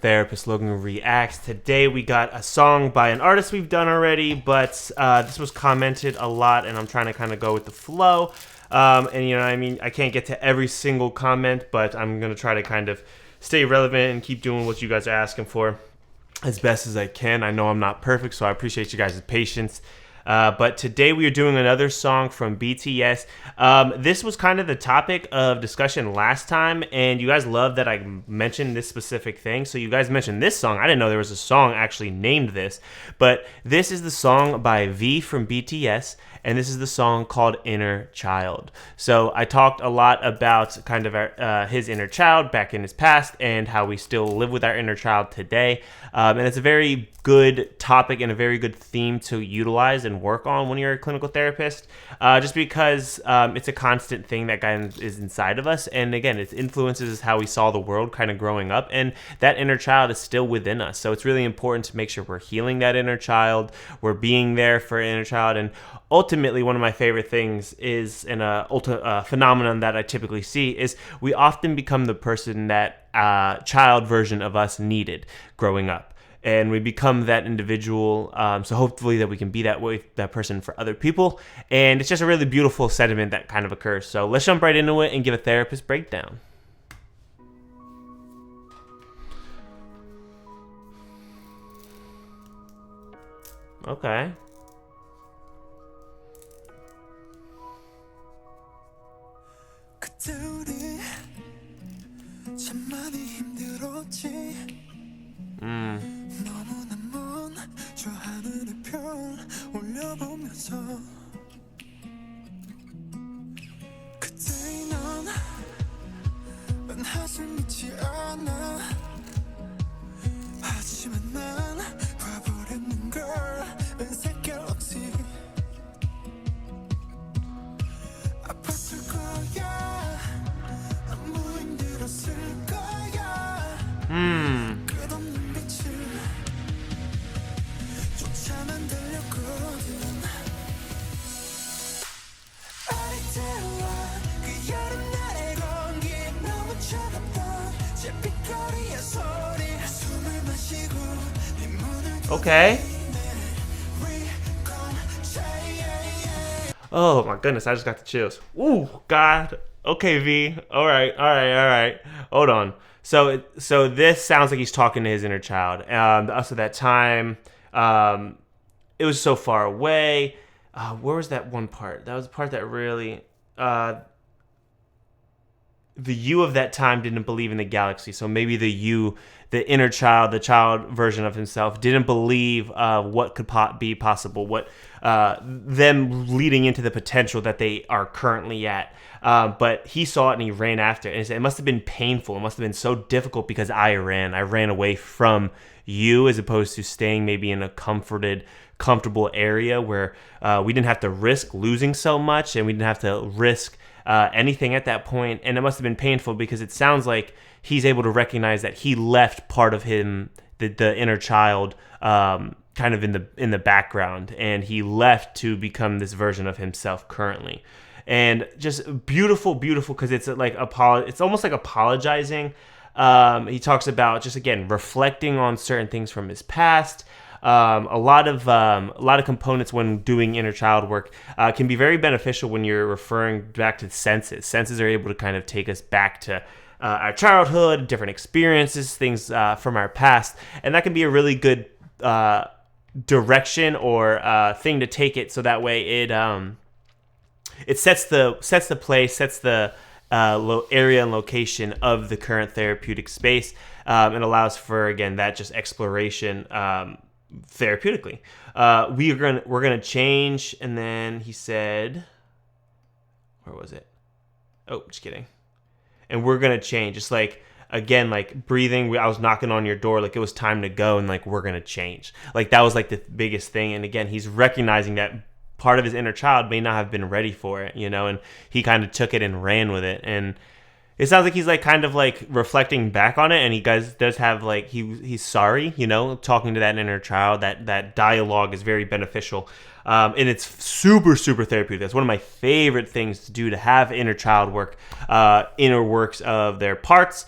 Therapist Logan reacts. Today we got a song by an artist we've done already, but this was commented a lot, and I'm trying to kind of go with the flow. And you know, what I mean, I can't get to every single comment, but I'm gonna try to kind of stay relevant and keep doing what you guys are asking for as best as I can. I know I'm not perfect, so I appreciate you guys' patience. But today we are doing another song from BTS. This was kind of the topic of discussion last time, and you guys love that I mentioned this specific thing. So you guys mentioned this song. I didn't know there was a song actually named this, but this is the song by V from BTS, and this is the song called Inner Child. So I talked a lot about kind of his inner child back in his past and how we still live with our inner child today. And it's a very good topic and a very good theme to utilize and work on when you're a clinical therapist, just because it's a constant thing that kind of is inside of us. And again, it influences how we saw the world kind of growing up, and that inner child is still within us. So it's really important to make sure we're healing that inner child, we're being there for inner child. And ultimately, one of my favorite things is, and a phenomenon that I typically see, is we often become the person that child version of us needed growing up, and we become that individual. So hopefully that we can be that person for other people, and it's just a really beautiful sentiment that kind of occurs. So let's jump right into it and give a therapist breakdown. Okay. 그때 우리 참 많이 힘들었지. 너무나 먼 저 하늘의 별 올려보면서 그때 넌 한숨 믿지 않아. 하지만 난 봐버렸는 걸. 은색 갤럭시 아팠을 거야. 너무 힘들었을 거야. 끝없는 빛을 쫓아만 달렸거든. 아리따워 그 여름날의 공기 너무 차갑던 잿빛거리의 소리. 숨을 마시고 네 문을 Okay. Oh my goodness, I just got the chills. Ooh, God. Okay, V. All right. Hold on. So this sounds like he's talking to his inner child. Also, that time, it was so far away. Where was that one part? That was the part that really, the you of that time didn't believe in the galaxy. So maybe the you, the inner child, the child version of himself, didn't believe what could be possible, what them leading into the potential that they are currently at. But he saw it and he ran after it. And he said, it must have been painful. It must have been so difficult because I ran away from you, as opposed to staying maybe in a comfortable area where we didn't have to risk losing so much, and we didn't have to risk anything at that point. And it must have been painful because it sounds like he's able to recognize that he left part of him, the inner child, kind of in the background, and he left to become this version of himself currently. And just beautiful because it's like it's almost like apologizing. He talks about just, again, reflecting on certain things from his past. A lot of components when doing inner child work can be very beneficial when you're referring back to senses. Senses are able to kind of take us back to our childhood, different experiences, things from our past, and that can be a really good direction or thing to take it. So that way it sets the place, sets the area and location of the current therapeutic space, and allows for, again, that just exploration therapeutically. We're gonna change, and then he said, where was it? Oh, just kidding. And we're gonna change. Just like, again, like breathing. I was knocking on your door, like it was time to go, and like we're gonna change. Like that was like the biggest thing. And again, he's recognizing that part of his inner child may not have been ready for it, and he kind of took it and ran with it. And it sounds like he's like kind of like reflecting back on it, and he does have like he's sorry, talking to that inner child. That dialogue is very beneficial. And it's super, super therapeutic. That's one of my favorite things to do, to have inner child work, inner works of their parts,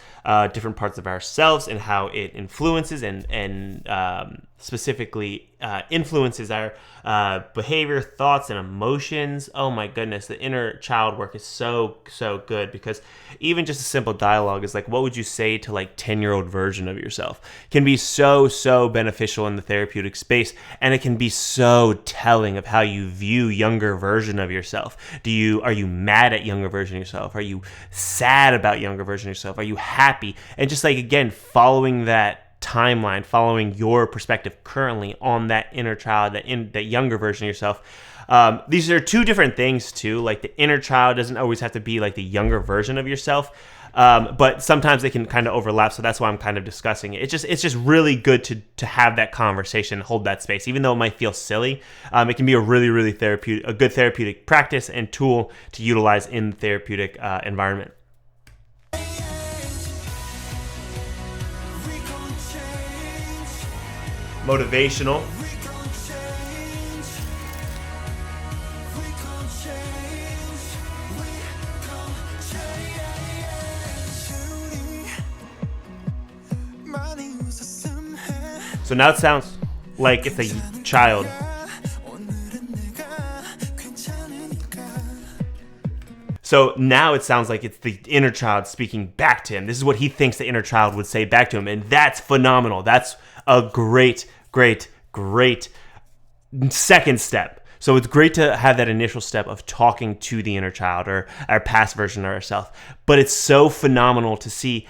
different parts of ourselves, and how it influences and specifically influences our behavior, thoughts, and emotions. Oh my goodness, the inner child work is so good, because even just a simple dialogue is like, what would you say to like 10-year-old version of yourself, can be so beneficial in the therapeutic space, and it can be so telling of how you view younger version of yourself. Are you mad at younger version of yourself? Are you sad about younger version of yourself? Are you happy? And just like, again, following that timeline, following your perspective currently on that inner child, that younger version of yourself. These are two different things too. Like, the inner child doesn't always have to be like the younger version of yourself, but sometimes they can kind of overlap. So that's why I'm kind of discussing it. It's just really good to have that conversation, hold that space, even though it might feel silly. It can be a really a good therapeutic practice and tool to utilize in the therapeutic environment. Motivational. So now it sounds like it's a child. So now it sounds like it's the inner child speaking back to him. This is what he thinks the inner child would say back to him. And that's phenomenal. That's a great second step. So it's great to have that initial step of talking to the inner child or our past version of ourselves. But it's so phenomenal to see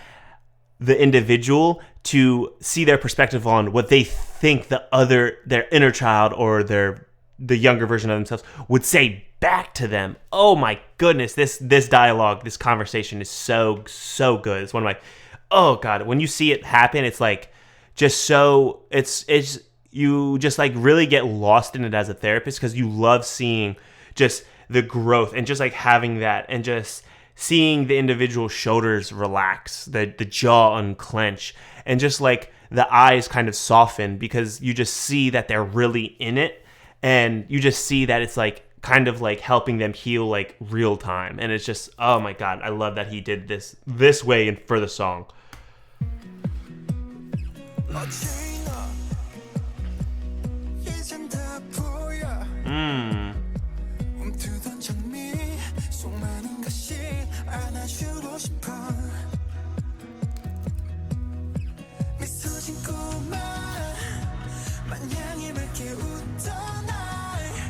the individual, to see their perspective on what they think their inner child or the younger version of themselves would say back to them. Oh my goodness, this dialogue, this conversation is so good. It's one of my, oh God, when you see it happen, it's like just so, it's you just like really get lost in it as a therapist, because you love seeing just the growth and just like having that, and just seeing the individual shoulders relax, the jaw unclench, and just like the eyes kind of soften, because you just see that they're really in it, and you just see that it's like kind of like helping them heal like real time. And it's just, oh my God, I love that he did this way and for the song.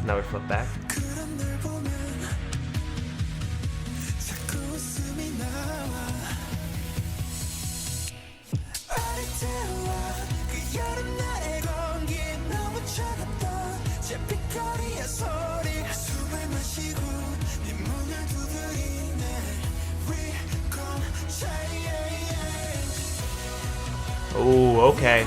Now we flip back. Oh, okay.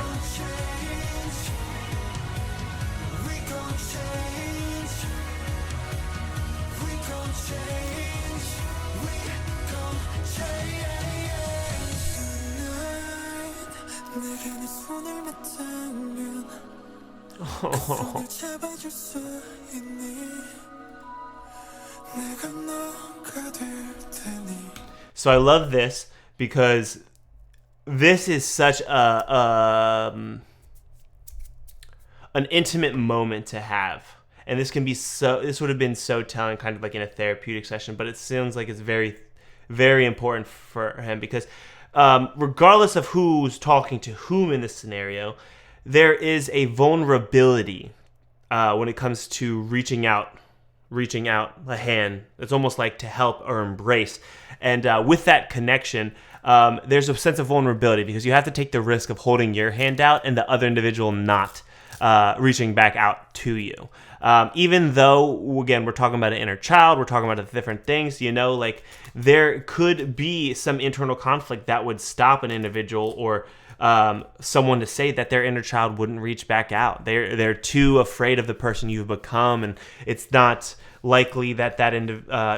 Oh. So I love this because this is such an intimate moment to have. And this would have been so telling kind of like in a therapeutic session, but it sounds like it's very, very important for him because regardless of who's talking to whom in this scenario, there is a vulnerability when it comes to reaching out a hand. It's almost like to help or embrace. And with that connection, there's a sense of vulnerability because you have to take the risk of holding your hand out and the other individual not reaching back out to you. Even though, again, we're talking about an inner child, we're talking about different things, like there could be some internal conflict that would stop an individual or someone to say that their inner child wouldn't reach back out. They're too afraid of the person you've become, and it's not likely that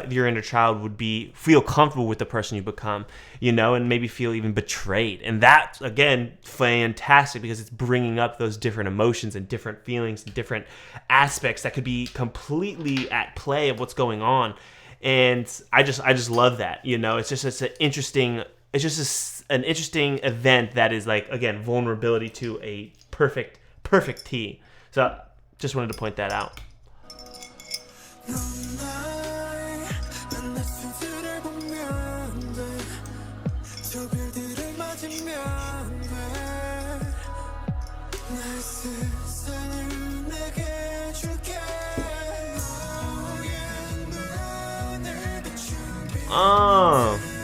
your inner child would feel comfortable with the person you become, and maybe feel even betrayed. And that's, again, fantastic, because it's bringing up those different emotions and different feelings and different aspects that could be completely at play of what's going on. And I just love that. It's an interesting event that is, like, again, vulnerability to a perfect T. So just wanted to point that out.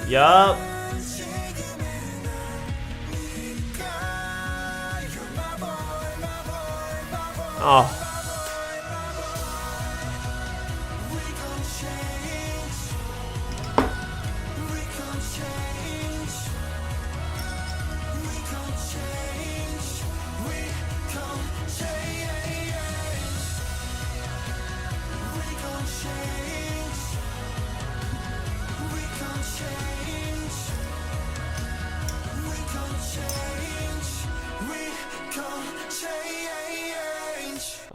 Yup. Oh.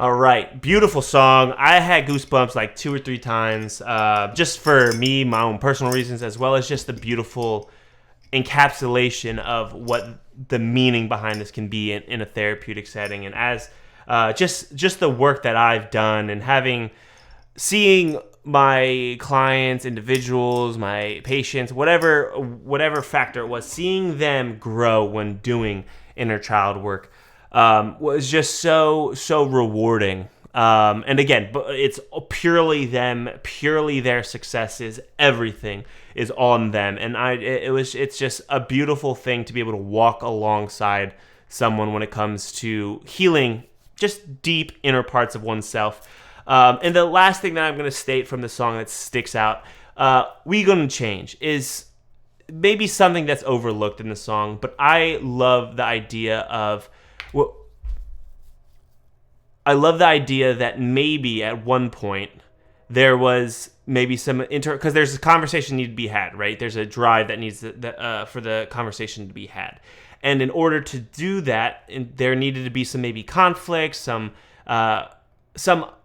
All right, beautiful song. I had goosebumps like 2 or 3 times, just for me, my own personal reasons, as well as just the beautiful encapsulation of what the meaning behind this can be in a therapeutic setting. And as just the work that I've done, and seeing my clients, individuals, my patients, whatever factor it was, seeing them grow when doing inner child work was just so rewarding. And again, it's purely them, purely their successes. Everything is on them, and it's just a beautiful thing to be able to walk alongside someone when it comes to healing just deep inner parts of oneself. And the last thing that I'm going to state from the song that sticks out, "We Gonna Change," is maybe something that's overlooked in the song, but I love the idea that maybe at one point there was maybe some because there's a conversation need to be had, right? There's a drive that needs for the conversation to be had, and in order to do that, there needed to be some maybe conflict, some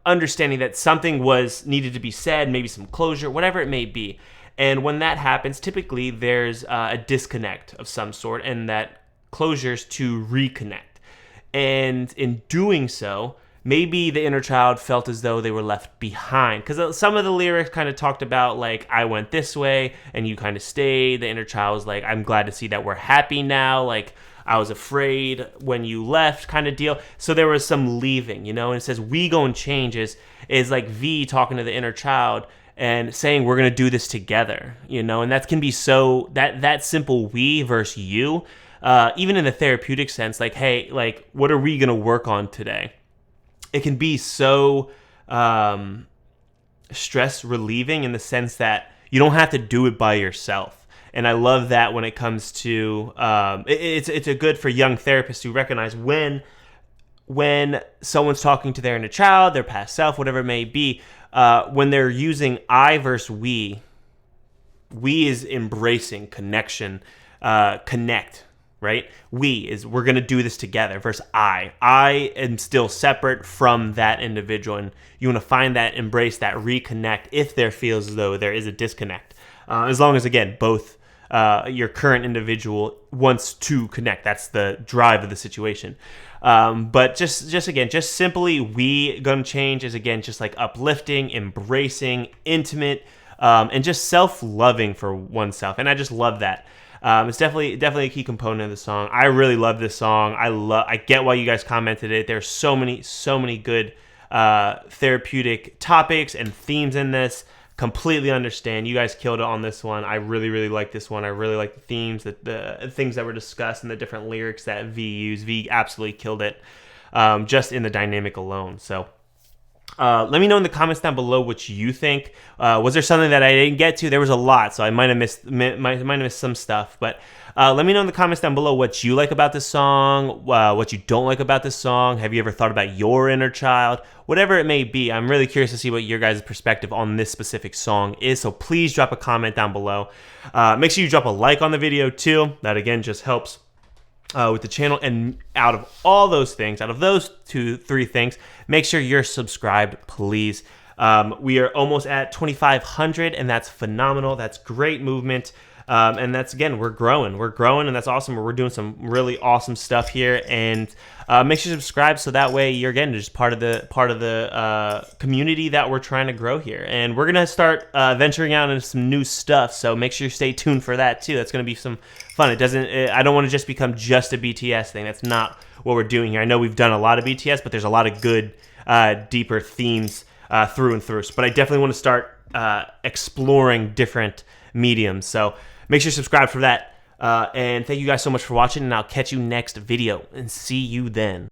understanding that something needed to be said, maybe some closure, whatever it may be. And when that happens, typically there's a disconnect of some sort, and that closure's to reconnect. And in doing so, maybe the inner child felt as though they were left behind, because some of the lyrics kind of talked about, like, I went this way and you kind of stayed. The inner child was like, I'm glad to see that we're happy now. Like, I was afraid when you left, kind of deal. So there was some leaving, and it says "we gon' change" is like V talking to the inner child and saying we're gonna do this together, and that can be so that simple "we" versus "you," even in the therapeutic sense, like, hey, like, what are we gonna work on today? It can be so stress relieving in the sense that you don't have to do it by yourself. And I love that when it comes to it's a good for young therapists to recognize when someone's talking to their inner child, their past self, whatever it may be, when they're using I versus we is embracing connection, connect, right? We're going to do this together versus I am still separate from that individual. And you want to find that, embrace that, reconnect if there feels as though there is a disconnect. As long as, again, both your current individual wants to connect. That's the drive of the situation. But just simply, "we gonna change" is, again, just like uplifting, embracing, intimate, and just self-loving for oneself. And I just love that. It's definitely a key component of the song. I really love this song. I get why you guys commented it. There's so many good therapeutic topics and themes in this. Completely understand. You guys killed it on this one. I really, really like this one. I really like the themes, the things that were discussed, and the different lyrics that V used. V absolutely killed it, just in the dynamic alone. So Let me know in the comments down below what you think. Was there something that I didn't get to? There was a lot, so I might have missed some stuff. But let me know in the comments down below what you like about this song, what you don't like about this song. Have you ever thought about your inner child? Whatever it may be, I'm really curious to see what your guys' perspective on this specific song is. So please drop a comment down below. Make sure you drop a like on the video too. That again just helps with the channel. And out of all those things, out of those 3 things, make sure you're subscribed, please. We are almost at 2,500, and that's phenomenal. That's great movement. And that's, again, we're growing, and that's awesome. We're doing some really awesome stuff here. And make sure you subscribe, so that way you're, again, just part of the community that we're trying to grow here. And we're gonna start venturing out into some new stuff. So make sure you stay tuned for that too. That's gonna be some fun. I don't want to just become just a BTS thing. That's not what we're doing here. I know we've done a lot of BTS, but there's a lot of good, deeper themes through and through. But I definitely want to start exploring different mediums. So make sure you subscribe for that. And thank you guys so much for watching, and I'll catch you next video, and see you then.